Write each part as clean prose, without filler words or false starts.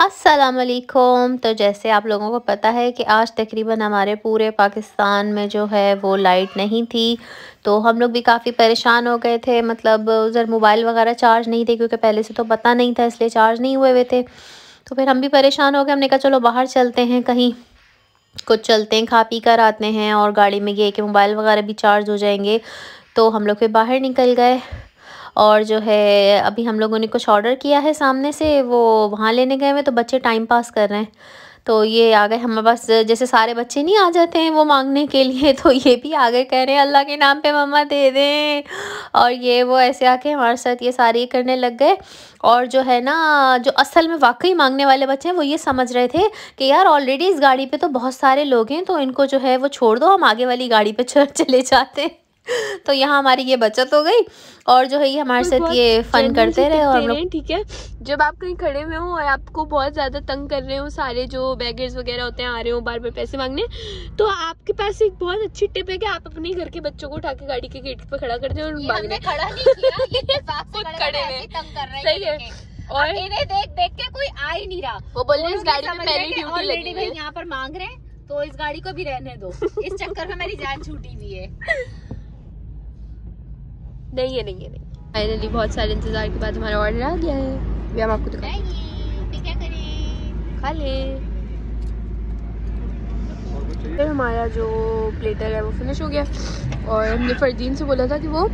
अस्सलाम वालेकुम। तो जैसे आप लोगों को पता है कि आज तकरीबन हमारे पूरे पाकिस्तान में जो है वो लाइट नहीं थी। तो हम लोग भी काफ़ी परेशान हो गए थे, मतलब उधर मोबाइल वगैरह चार्ज नहीं थे क्योंकि पहले से तो पता नहीं था, इसलिए चार्ज नहीं हुए हुए थे। तो फिर हम भी परेशान हो गए, हमने कहा चलो बाहर चलते हैं, कहीं कुछ चलते हैं, खा पी कर आते हैं और गाड़ी में ये कि मोबाइल वगैरह भी चार्ज हो जाएंगे। तो हम लोग फिर बाहर निकल गए और जो है अभी हम लोगों ने कुछ ऑर्डर किया है सामने से, वो वहाँ लेने गए हुए, तो बच्चे टाइम पास कर रहे हैं। तो ये आ गए हमारे पास, जैसे सारे बच्चे नहीं आ जाते हैं वो मांगने के लिए, तो ये भी आ गए कह रहे हैं अल्लाह के नाम पे मम्मा दे दें। और ये वो ऐसे आके हमारे साथ ये सारे करने लग गए। और जो है ना, जो असल में वाकई मांगने वाले बच्चे हैं वो ये समझ रहे थे कि यार ऑलरेडी इस गाड़ी पे तो बहुत सारे लोग हैं, तो इनको जो है वो छोड़ दो, हम आगे वाली गाड़ी पे चले जाते हैं। तो यहाँ हमारी ये बचत हो गई और जो है ये हमारे साथ ये फन करते रहे। और हम लोग ठीक है, जब आप कहीं खड़े हुए हो और आपको बहुत ज्यादा तंग कर रहे हो सारे जो बैगर्स वगैरह होते हैं, आ रहे हो बार बार पैसे मांगने, तो आपके पास एक बहुत अच्छी टिप है कि आप अपने घर के बच्चों को उठा के गाड़ी के गेट पे खड़ा कर दे और मांगने। खड़ा नहीं किया, ये खुद खड़े हैं, तंग कर रहे हैं। सही है। और इन्हें देख देख के कोई आ ही नहीं रहा, वो बोल रहे हैं इस गाड़ी में पहली ड्यूटी लगी है, यहाँ पर मांग रहे हैं तो इस गाड़ी को भी रहने दो। इस चक्कर में मेरी जान छूटी हुई है। नहीं है। फाइनली बहुत सारे इंतजार के बाद हमारा ऑर्डर आ गया है, अभी हम आपको दिखाएंगे। क्या करें, खा ले। फिर हमारा जो प्लेटर है वो फिनिश हो गया और हमने फरदीन से बोला था कि वो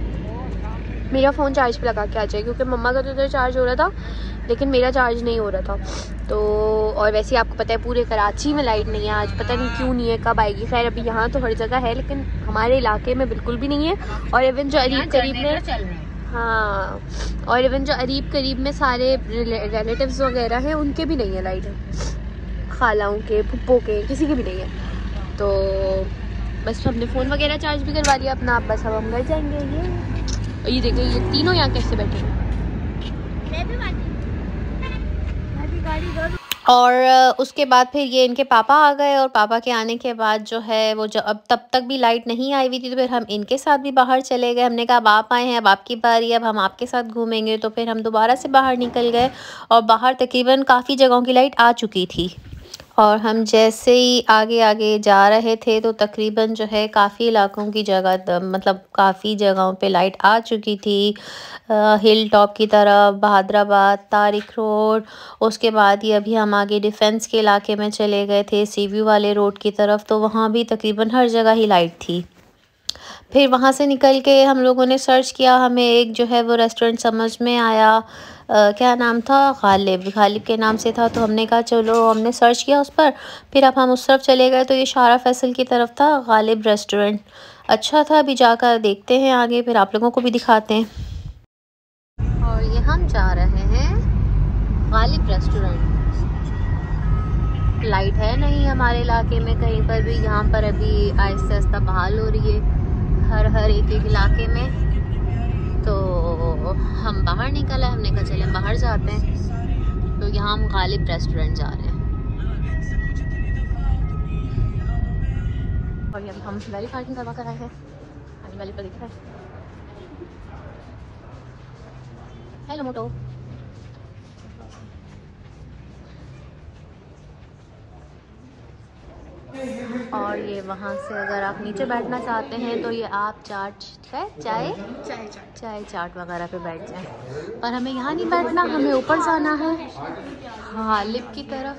मेरा फ़ोन चार्ज पे लगा के आ जाए, क्योंकि मम्मा का तो इधर चार्ज हो रहा था लेकिन मेरा चार्ज नहीं हो रहा था। तो और वैसे ही आपको पता है पूरे कराची में लाइट नहीं है आज, पता नहीं क्यों नहीं है, कब आएगी। खैर अभी यहाँ तो हर जगह है लेकिन हमारे इलाके में बिल्कुल भी नहीं है। और इवन जो अरीब करीब में, हाँ, और इवन जो अरीब करीब में सारे रिलेटिव्स वगैरह हैं उनके भी नहीं है लाइट, खालाओं के, फुप्पो के, किसी के भी नहीं है। तो बस हमने फ़ोन वगैरह चार्ज भी करवा लिया अपना, बस अब हम घर जाएंगे। ये देखो ये तीनों यहाँ कैसे बैठे हैं। और उसके बाद फिर ये इनके पापा आ गए और पापा के आने के बाद जो है वो जो अब तब तक भी लाइट नहीं आई हुई थी, तो फिर हम इनके साथ भी बाहर चले गए। हमने कहा अब आप आए हैं, अब आपकी बारी, अब हम आपके साथ घूमेंगे। तो फिर हम दोबारा से बाहर निकल गए और बाहर तकरीबन काफ़ी जगहों की लाइट आ चुकी थी। और हम जैसे ही आगे आगे जा रहे थे तो तकरीबन जो है काफ़ी इलाकों की जगह, मतलब काफ़ी जगहों पे लाइट आ चुकी थी। हिल टॉप की तरफ, बहादराबाद, तारिक रोड, उसके बाद ये अभी हम आगे डिफेंस के इलाके में चले गए थे, सी व्यू वाले रोड की तरफ, तो वहाँ भी तकरीबन हर जगह ही लाइट थी। फिर वहाँ से निकल के हम लोगों ने सर्च किया, हमें एक जो है वो रेस्टोरेंट समझ में आया, क्या नाम था, गालिब के नाम से था। तो हमने कहा चलो, हमने सर्च किया उस पर, फिर अब हम उस तरफ चले गए तो ये शारा फैसल की तरफ था गालिब रेस्टोरेंट। अच्छा था, अभी जाकर देखते हैं आगे, फिर आप लोगों को भी दिखाते हैं। और ये हम जा रहे हैं गालिब रेस्टोरेंट। लाइट है नहीं हमारे इलाके में कहीं पर भी, यहाँ पर अभी आहिस्ता आहिस्ता बहाल हो रही है हर एक इलाके में। तो हम बाहर निकल आए, हमने कहा चले हम बाहर जाते हैं। तो यहाँ हम गालिब रेस्टोरेंट जा रहे हैं। और यहाँ हम वैली पार्किंग करवा कर आए हैं, वैली पर दिख रहा है। हेलो मोटो। और ये वहाँ से अगर आप नीचे बैठना चाहते हैं तो ये आप चाय चाट वगैरह पे बैठ जाएं, पर हमें यहाँ नहीं बैठना, हमें ऊपर जाना है गालिब की तरफ।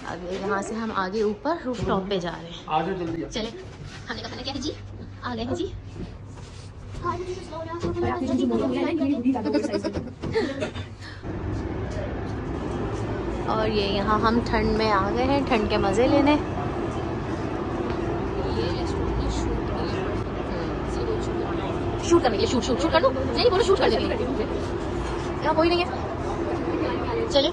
अब यहाँ से हम आगे ऊपर रूफ टॉप पे जा रहे हैं। चले, खाने का क्या है जी, आ गए हैं जी। और ये यहाँ हम ठंड में आ गए हैं, ठंड के मज़े लेने। शूट करने के लिए, शूट कर दो, नहीं बोलो शूट कर देंगे, यहाँ कोई नहीं है। चले,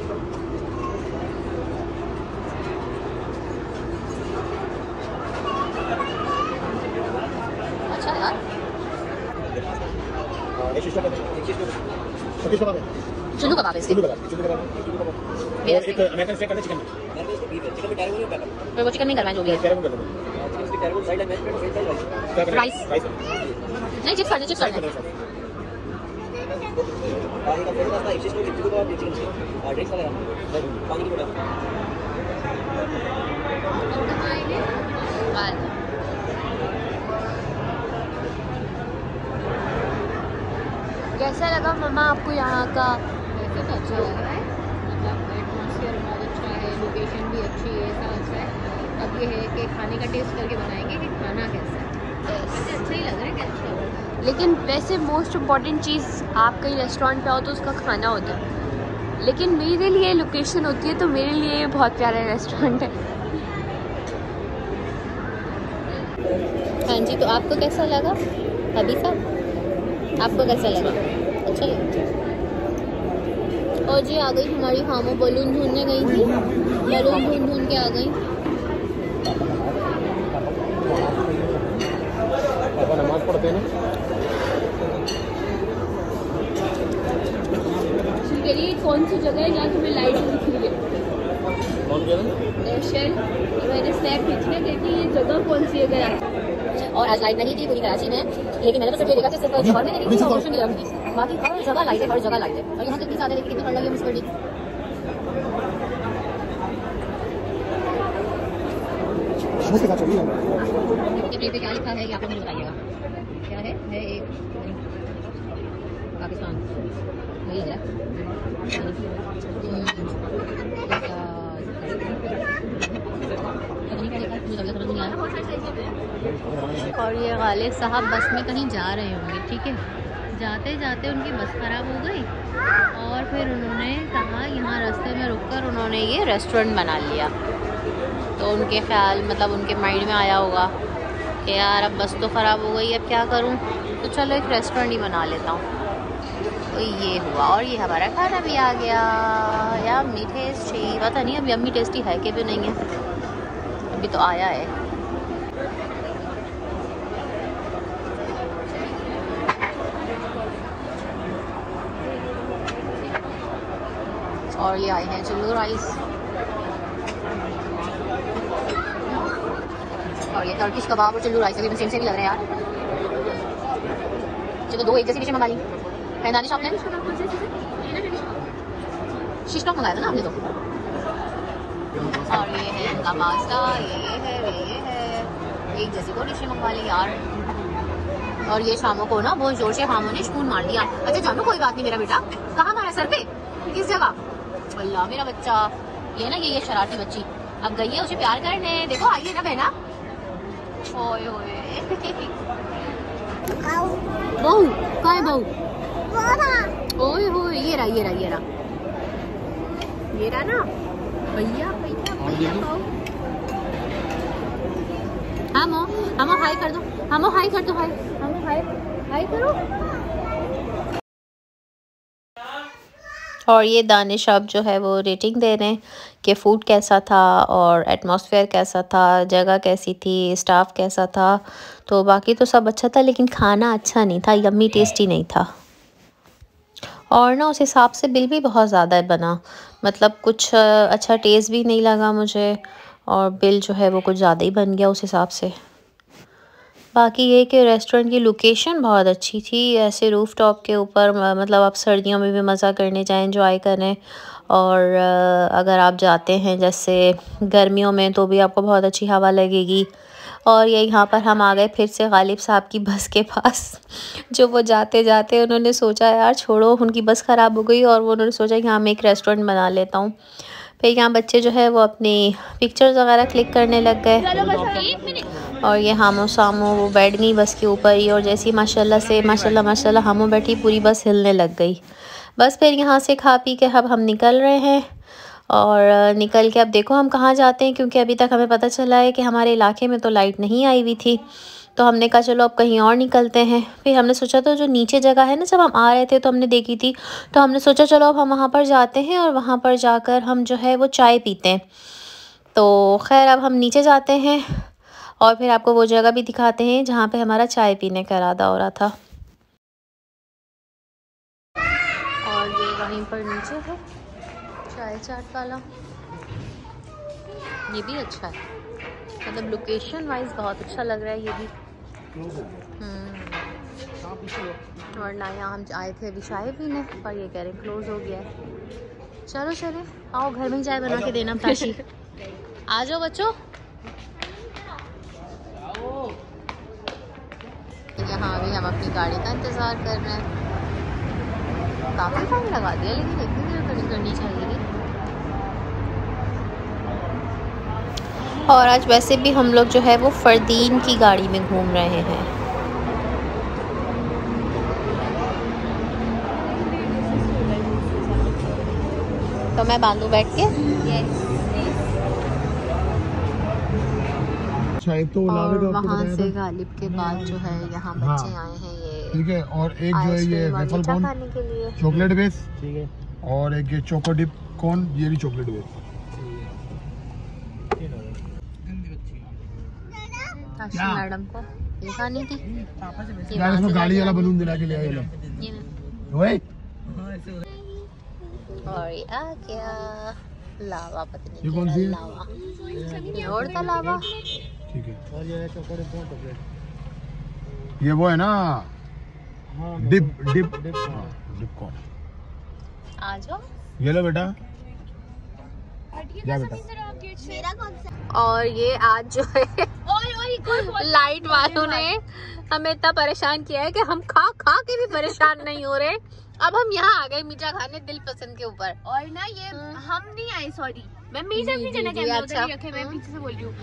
अच्छा यार, चुल्लू कबाब है इसके, वो चिकन नहीं करना है जो भी है। राइस नहीं, चिप्स कर दे। कैसा लगा मम्मा आपको यहाँ का? वैसे तो अच्छा लग रहा है, मतलब एटमॉस्फेयर बहुत अच्छा है, लोकेशन भी अच्छी है, सब अच्छा है। अब ये है कि खाने का टेस्ट करके बनाएंगे कि खाना कैसा है। वैसे अच्छा ही लग रहा है, क्या अच्छा लग रहा है। लेकिन वैसे मोस्ट इम्पॉर्टेंट चीज़ आप कहीं रेस्टोरेंट पे आओ तो उसका खाना होता है, लेकिन मेरे लिए लोकेशन होती है, तो मेरे लिए ये बहुत प्यारा रेस्टोरेंट है। हाँ जी, तो आपको कैसा लगा अभी साहब? आपको कैसा लगा? अच्छा लगा। और जी आ गई हमारी हामो, बलून ढूंढने गई थी, बलून ढूंढ के आ गई। नमाज पढ़ते हैं ना। कौन सी जगह है जहाँ तुम्हें लाइट दिख रही है? मैंने स्नैप खींच के देखी ये जगह कौन सी है। और आज लाइट नहीं थी पूरी कराची में, लेकिन मैंने तो सिर्फ ये देखा कि सिर्फ जौहर में नहीं थी, रोशन की तरफ थी, बाकी हर जगह लाइट है, हर जगह लाइट है। और यहाँ कितनी ज़्यादा देखिए, कितनी ठंड लगी मुझको। पे क्या लिखा है ये आपको मुझे बताइएगा, क्या है एक पाकिस्तान वही लग रहा है। और ये गालिब साहब बस में कहीं जा रहे होंगे, ठीक है। जाते जाते उनकी बस ख़राब हो गई और फिर उन्होंने कहा यहाँ रास्ते में रुककर उन्होंने ये रेस्टोरेंट बना लिया। तो उनके ख्याल मतलब उनके माइंड में आया होगा कि यार अब बस तो ख़राब हो गई, अब क्या करूँ, तो चलो एक रेस्टोरेंट ही बना लेता हूँ। तो ये हुआ और ये हमारा खाना भी आ गया। यम्मी टेस्टी, पता नहीं अब यम्मी टेस्टी है कि भी नहीं है, अभी तो आया है। और ये आए हैं चुल्लू राइस और ये टर्किश कबाब और चुल्लू राइस अभी सेम से भी लग रहे हैं यार। चलो दो एक जैसी डिशें मंगा ली है। दानिश आपने शिश टॉक मंगाया था ना आपने तो। और ये है इनका पास्ता, ये है एक जैसी को डिशें मंगवा ली यार। और ये शामों को ना बहुत जोर से हामों ने स्पून मार दिया। अच्छा जानू कोई बात नहीं, मेरा बेटा कहाँ मारा, सर पे, किस जगह? अल्लाह मेरा बच्चा, ये ना ये शरारती बच्ची अब गई है उसे प्यार करने। देखो आइए ना बहना। ओए ओए बहू कहाँ है बहू? ओए होए ये रहा ना भैया बहू। हमो हाय कर दो, हमो हाय कर दो, हाय करो। और ये दानिश अब जो है वो रेटिंग दे रहे हैं कि फ़ूड कैसा था और एटमॉस्फेयर कैसा था, जगह कैसी थी, स्टाफ कैसा था। तो बाकी तो सब अच्छा था, लेकिन खाना अच्छा नहीं था, यम्मी टेस्टी नहीं था। और ना उस हिसाब से बिल भी बहुत ज़्यादा बना, मतलब कुछ अच्छा टेस्ट भी नहीं लगा मुझे और बिल जो है वो कुछ ज़्यादा ही बन गया उस हिसाब से। बाकी ये कि रेस्टोरेंट की लोकेशन बहुत अच्छी थी, ऐसे रूफ़ टॉप के ऊपर, मतलब आप सर्दियों में भी मज़ा करने जाएं, एंजॉय करें। और अगर आप जाते हैं जैसे गर्मियों में तो भी आपको बहुत अच्छी हवा लगेगी। और ये यहाँ पर हम आ गए फिर से गालिब साहब की बस के पास, जो वो जाते जाते उन्होंने सोचा यार छोड़ो, उनकी बस ख़राब हो गई और वो उन्होंने सोचा कि हाँ मैं एक रेस्टोरेंट बना लेता हूँ। फिर यहाँ बच्चे जो है वो अपनी पिक्चर्स वगैरह क्लिक करने लग गए। और ये हामो सामो वो बैठ गई बस के ऊपर ही, और जैसी माशाल्लाह हामो बैठी पूरी बस हिलने लग गई। बस फिर यहाँ से खा पी के अब हम निकल रहे हैं। और निकल के अब देखो हम कहाँ जाते हैं, क्योंकि अभी तक हमें पता चला है कि हमारे इलाके में तो लाइट नहीं आई हुई थी। तो हमने कहा चलो अब कहीं और निकलते हैं। फिर हमने सोचा तो जो नीचे जगह है ना, जब हम आ रहे थे तो हमने देखी थी, तो हमने सोचा चलो अब हम वहाँ पर जाते हैं और वहाँ पर जाकर हम जो है वो चाय पीते हैं। तो खैर अब हम नीचे जाते हैं और फिर आपको वो जगह भी दिखाते हैं जहाँ पे हमारा चाय पीने का इरादा हो रहा था। और ये वहीं पर नीचे है चाय चाट वाला, ये भी अच्छा है, मतलब लोकेशन वाइज बहुत अच्छा लग रहा है ये भी। और ना यहाँ हम आए थे अभी चाय पीने, पर ये कह रहे क्लोज हो गया है। चलो चले, आओ घर में ही चाय बना के देना ताशी। आ जाओ बच्चों। यहाँ अभी हम अपनी गाड़ी का इंतज़ार कर रहे हैं। काफ़ी टाइम लगा दिया, लेकिन इतनी देर तो नहीं करनी चाहिए। और आज वैसे भी हम लोग जो है वो फरदीन की गाड़ी में घूम रहे हैं। तो मैं बांधू बैठ के। तो और वहाँ से गालिब के बाद जो है यहाँ बच्चे आए हैं ये, ठीक है। और एक जो है ये वेफल कोन खाने के लिए, चॉकलेट बेस, ठीक है। और एक ये चोको डिप कोन, ये भी चॉकलेट बेस। मैडम को ये खानी थी। यार इसमें गाड़ी वाला बलून दिला के ले आए लोग। और ये आ गया लावा, पता नहीं ये कौन सी है? लावा, और का लावा, ठीक है। और ये चॉकलेट ये वो है ना, डिप डिप डिप कौन। आ जाओ। ये लो बेटा, जा बेटा। और ये आज जो है लाइट वालों ने हमें इतना परेशान किया है कि हम खा खा के भी परेशान नहीं हो रहे। अब हम यहाँ आ गए मीठा खाने दिल पसंद के ऊपर। और ना ये हम नहीं आए, सॉरी मैं मीठा अपनी जगह कैमरा उधर ही रखे, मैं पीछे से बोल रही हूँ।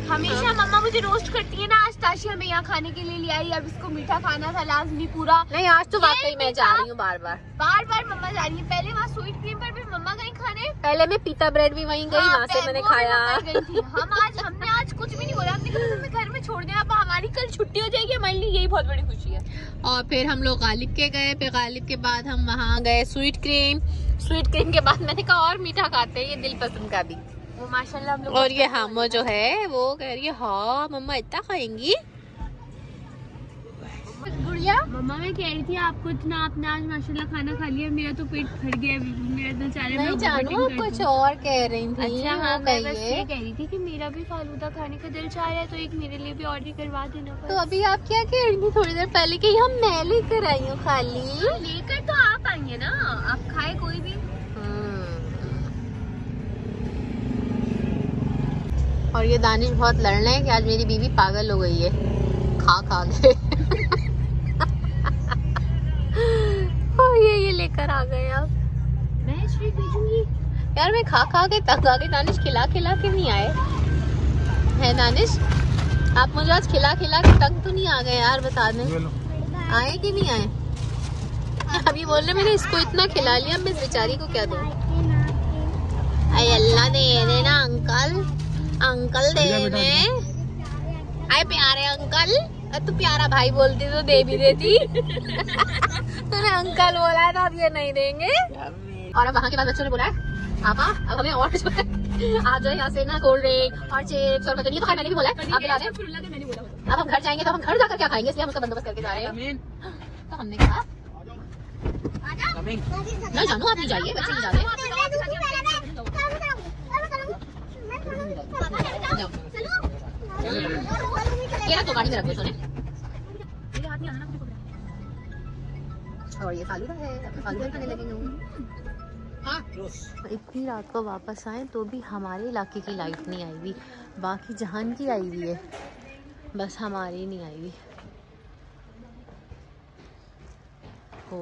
हमेशा मम्मा मुझे रोस्ट करती है ना, आज ताशी हमें यहाँ खाने के लिए ले आई, अब इसको मीठा खाना था लाजमी पूरा। नहीं आज तो वाकई मैं जा रही हूँ बार बार मम्मा जा रही है। पहले वहाँ स्वीट क्रीम पर भी मम्मा गई खाने, पहले मैं पीता ब्रेड भी वहीं गई, वहाँ से मैंने खाया। हमने आज कुछ भी नहीं बोला, हमने कहा तुम्हें घर में छोड़ देना, अब हमारी कल छुट्टी हो जाएगी, हमारे लिए यही बहुत बड़ी खुशी है। और फिर हम लोग गालिब के गए, फिर गालिब के बाद हम वहाँ गए स्वीट क्रीम के बाद मैंने कहा और मीठा खाते हैं, ये दिल पसंद का भी वो माशाल्लाह हम लोग। और ये हम जो है वो कह रही है हाँ मम्मा इतना खाएंगी। गुड़िया मम्मा मैं कह रही थी आपको इतना, आपने आज माशाल्लाह खाना खा लिया, मेरा तो पेट फट गया बिल्कुल, मेरा तो चारे नहीं जानू कुछ और कह रही थी। अच्छा हाँ, मैं बस ये कह रही थी कि मेरा भी फालूदा खाने का दिल चाह रहा है, तो एक मेरे लिए भी ऑर्डर करवा देना। तो अभी आप क्या कह रही थी थोड़ी देर पहले कि हम मैं लेकर आई हूँ खाली? लेकर तो आप आएंगे ना, आप खाए कोई भी। और ये दानिश बहुत लड़ रहे हैं कि आज मेरी बीवी पागल हो गई है खा खा के। ये लेकर आ गए अब। मैं स्वीट भेजूंगी यार, मैं खा खा के तंग आ गई। दानिश खिला खिला के नहीं आए है दानिश, आप मुझे आज खिला खिला के तंग तो नहीं आ गए यार, बता दें आए कि नहीं आए। अभी बोल रहे मैंने इसको इतना खिला लिया, मैं इस बेचारी को क्या दूं। अरे अल्लाह दे देना अंकल, अंकल दे दे। अरे प्यारे अंकल, तू प्यारा भाई बोलती तो दे भी देती। तूने अंकल बोला है तो अब ये नहीं देंगे। और अब वहाँ के बाद बच्चों ने बोला है पापा अब हमें और जो है आ जाए यहाँ से ना कोल्ड ड्रिंक और चिप्स और कचौड़ी, तो मैंने भी बोला है आप दिला दें। अब हम घर जाएंगे तो हम घर जाकर क्या खाएंगे, इसलिए हम उसका बंदोबस्त करके जा रहे हैं। तो हमने कहा नहीं जानू आप नहीं जाइए, बच्चे नहीं जा रहे। ये तो गाड़ी में रख दो सोने। और ये फालूदा है, फालूदा खाने लगेंगे। इतनी रात को वापस आए तो भी हमारे इलाके की लाइट नहीं आई हुई, बाकी जहान की आई हुई है, बस हमारी नहीं आई हुई। हो